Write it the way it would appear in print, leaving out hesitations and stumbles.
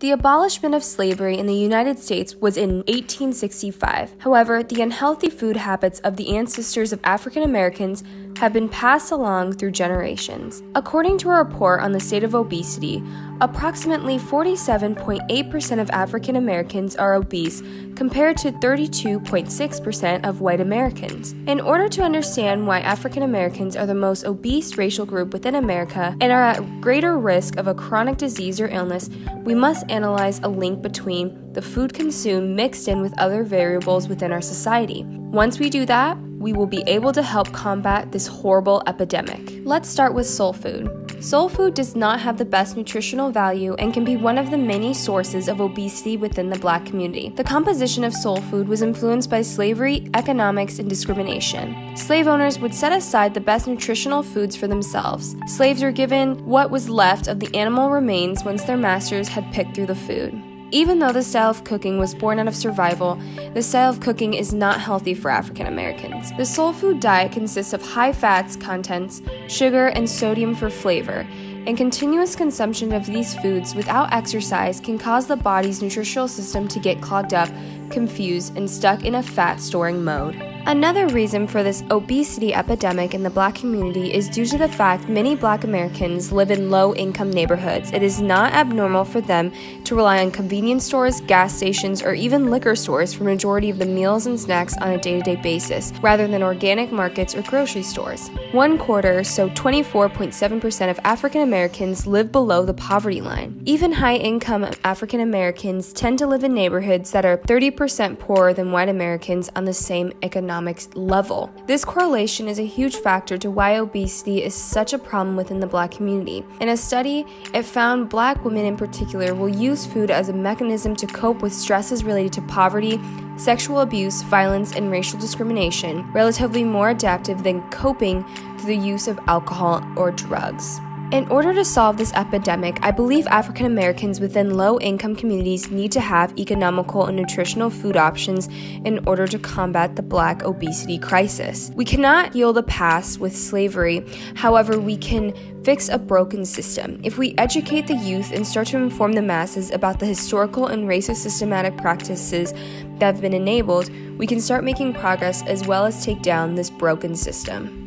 The abolishment of slavery in the United States was in 1865. However, the unhealthy food habits of the ancestors of African Americans have been passed along through generations. According to a report on the state of obesity, approximately 47.8% of African Americans are obese compared to 32.6% of white Americans. In order to understand why African Americans are the most obese racial group within America and are at greater risk of a chronic disease or illness, we must analyze a link between the food consumed mixed in with other variables within our society. Once we do that, we will be able to help combat this horrible epidemic. Let's start with soul food. Soul food does not have the best nutritional value and can be one of the many sources of obesity within the Black community. The composition of soul food was influenced by slavery, economics, and discrimination. Slave owners would set aside the best nutritional foods for themselves. Slaves were given what was left of the animal remains once their masters had picked through the food. Even though the style of cooking was born out of survival, the style of cooking is not healthy for African Americans. The soul food diet consists of high fats contents, sugar, and sodium for flavor, and continuous consumption of these foods without exercise can cause the body's nutritional system to get clogged up, confused, and stuck in a fat storing mode. Another reason for this obesity epidemic in the Black community is due to the fact many Black Americans live in low-income neighborhoods. It is not abnormal for them to rely on convenience stores, gas stations, or even liquor stores for majority of the meals and snacks on a day-to-day basis, rather than organic markets or grocery stores. One quarter, so 24.7% of African Americans live below the poverty line. Even high-income African Americans tend to live in neighborhoods that are 30% poorer than white Americans on the same economic level. This correlation is a huge factor to why obesity is such a problem within the Black community. In a study, it found Black women in particular will use food as a mechanism to cope with stresses related to poverty, sexual abuse, violence, and racial discrimination, relatively more adaptive than coping through the use of alcohol or drugs. In order to solve this epidemic, I believe African Americans within low-income communities need to have economical and nutritional food options in order to combat the Black obesity crisis. We cannot heal the past with slavery, however, we can fix a broken system. If we educate the youth and start to inform the masses about the historical and racist systematic practices that have been enabled, we can start making progress as well as take down this broken system.